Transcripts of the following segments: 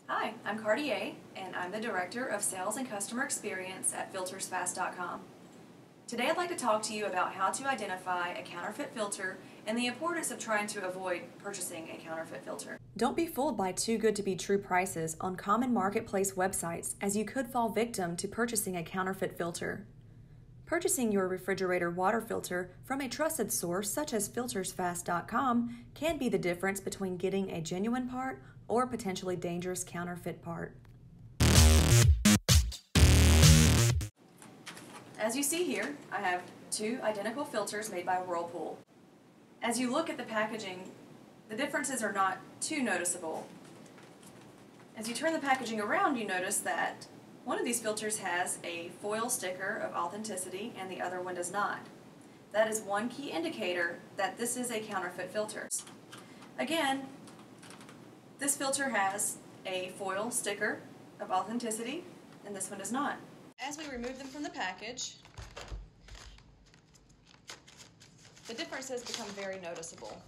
Hi, I'm Cartier, and I'm the Director of Sales and Customer Experience at filtersfast.com. Today I'd like to talk to you about how to identify a counterfeit filter and the importance of trying to avoid purchasing a counterfeit filter. Don't be fooled by too good to be true prices on common marketplace websites, as you could fall victim to purchasing a counterfeit filter. Purchasing your refrigerator water filter from a trusted source such as filtersfast.com can be the difference between getting a genuine part or potentially dangerous counterfeit part. As you see here, I have two identical filters made by Whirlpool. As you look at the packaging, the differences are not too noticeable. As you turn the packaging around, you notice that one of these filters has a foil sticker of authenticity and the other one does not. That is one key indicator that this is a counterfeit filter. Again, this filter has a foil sticker of authenticity and this one does not. As we remove them from the package, the differences become very noticeable.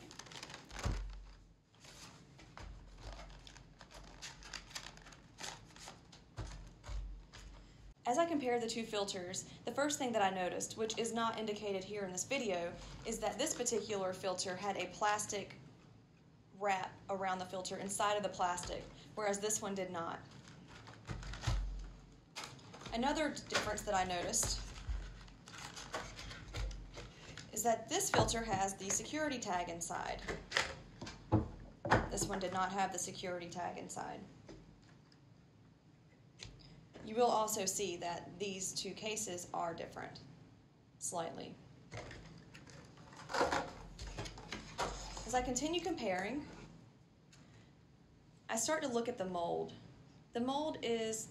As I compare the two filters, the first thing that I noticed, which is not indicated here in this video, is that this particular filter had a plastic wrap around the filter inside of the plastic, whereas this one did not. Another difference that I noticed is that this filter has the security tag inside. This one did not have the security tag inside. You will also see that these two cases are different, slightly. As I continue comparing, I start to look at the mold. The mold is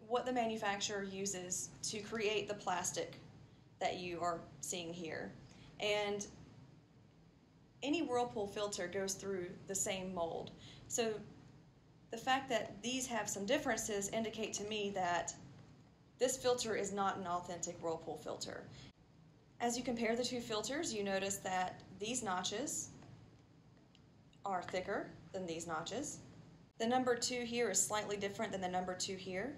what the manufacturer uses to create the plastic that you are seeing here. And any Whirlpool filter goes through the same mold. So the fact that these have some differences indicate to me that this filter is not an authentic Whirlpool filter. As you compare the two filters, you notice that these notches are thicker than these notches. The number 2 here is slightly different than the number 2 here,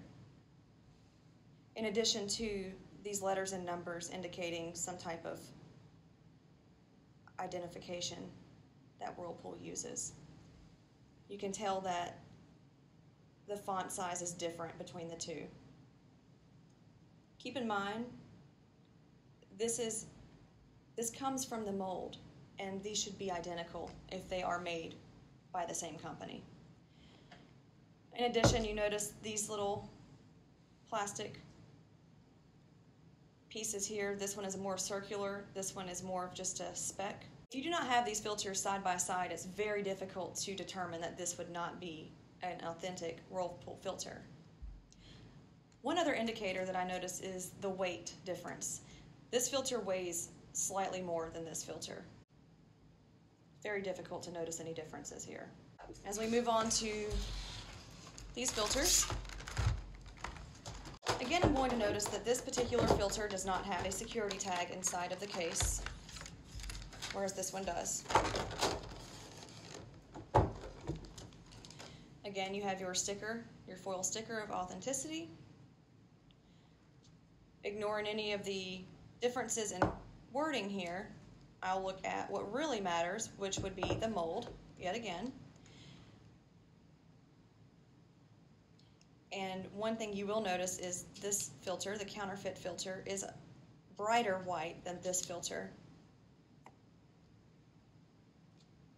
in addition to these letters and numbers indicating some type of identification that Whirlpool uses. You can tell that the font size is different between the two. Keep in mind, this comes from the mold, and these should be identical if they are made by the same company. In addition, you notice these little plastic pieces here. This one is more circular, this one is more of just a speck. If you do not have these filters side by side, it's very difficult to determine that this would not be an authentic Whirlpool filter. One other indicator that I notice is the weight difference. This filter weighs slightly more than this filter. Very difficult to notice any differences here. As we move on to these filters, again, I'm going to notice that this particular filter does not have a security tag inside of the case, whereas this one does. Again, you have your sticker, your foil sticker of authenticity. Ignoring any of the differences in wording here, I'll look at what really matters, which would be the mold, yet again. And one thing you will notice is this filter, the counterfeit filter, is brighter white than this filter.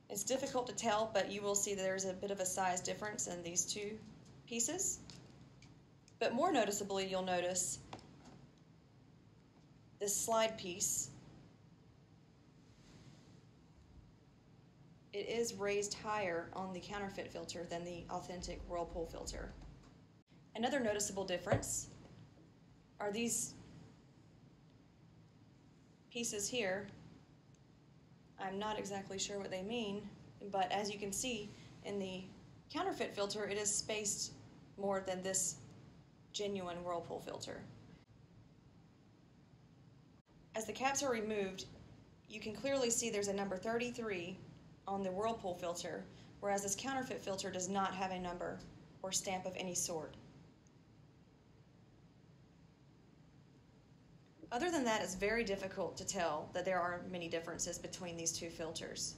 It's difficult to tell, but you will see that there's a bit of a size difference in these two pieces. But more noticeably, you'll notice this slide piece. It is raised higher on the counterfeit filter than the authentic Whirlpool filter. Another noticeable difference are these pieces here. I'm not exactly sure what they mean, but as you can see in the counterfeit filter, it is spaced more than this genuine Whirlpool filter. As the caps are removed, you can clearly see there's a number 33 on the Whirlpool filter, whereas this counterfeit filter does not have a number or stamp of any sort. Other than that, it's very difficult to tell that there are many differences between these two filters.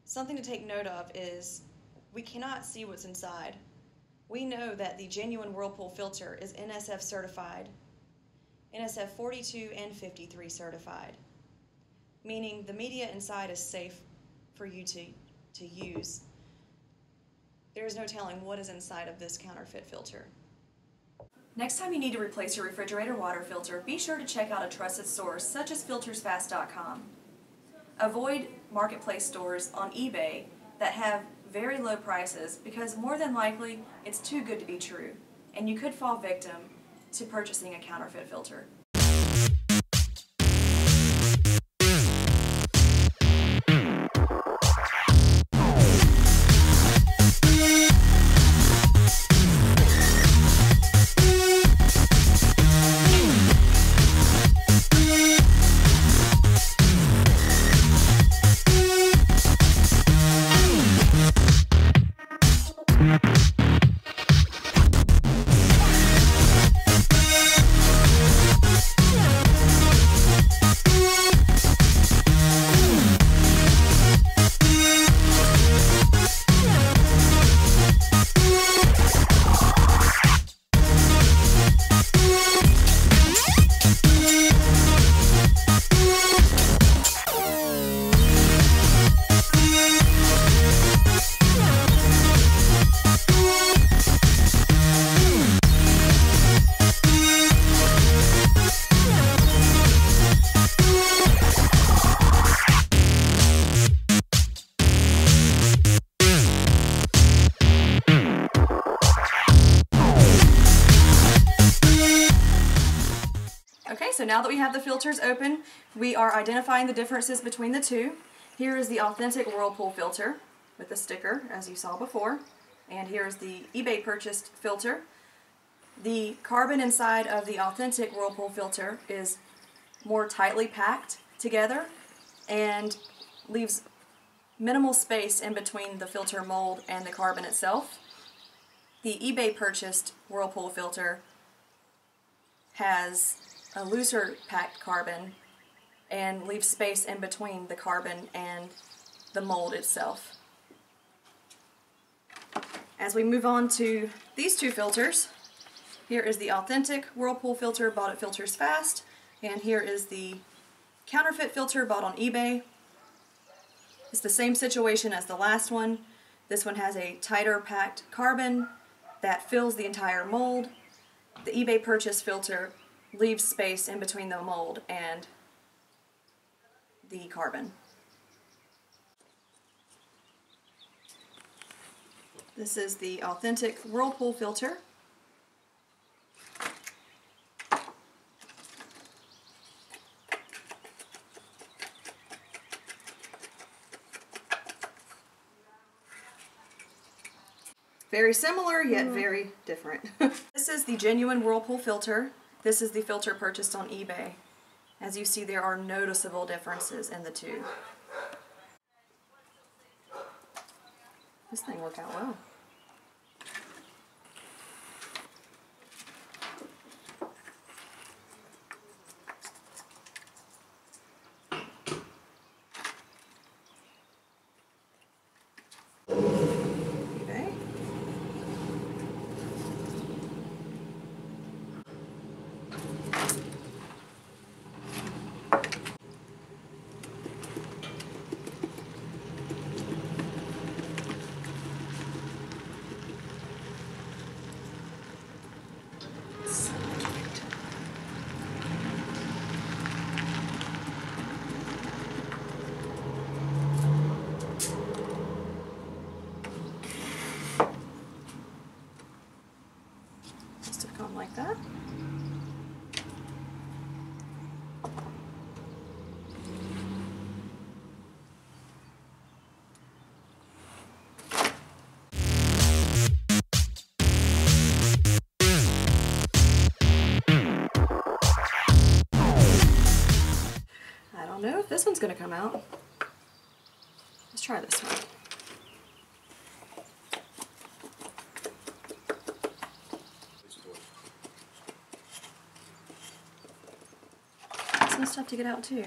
Something to take note of is we cannot see what's inside. We know that the genuine Whirlpool filter is NSF certified, NSF 42 and 53 certified, meaning the media inside is safe for you to use. There is no telling what is inside of this counterfeit filter. Next time you need to replace your refrigerator water filter, be sure to check out a trusted source such as filtersfast.com. Avoid marketplace stores on eBay that have very low prices because more than likely it's too good to be true and you could fall victim to purchasing a counterfeit filter. Okay, so now that we have the filters open, we are identifying the differences between the two. Here is the authentic Whirlpool filter with the sticker, as you saw before. And here's the eBay purchased filter. The carbon inside of the authentic Whirlpool filter is more tightly packed together and leaves minimal space in between the filter mold and the carbon itself. The eBay purchased Whirlpool filter has a looser packed carbon and leaves space in between the carbon and the mold itself. As we move on to these two filters, here is the authentic Whirlpool filter bought at Filters Fast, and here is the counterfeit filter bought on eBay. It's the same situation as the last one. This one has a tighter packed carbon that fills the entire mold. The eBay purchase filter leaves space in between the mold and the carbon. This is the authentic Whirlpool filter. Very similar, yet very different. This is the genuine Whirlpool filter. This is the filter purchased on eBay. As you see, there are noticeable differences in the two. This thing worked out well. Like that. I don't know if this one's going to come out. Let's try this one. some stuff to get out too.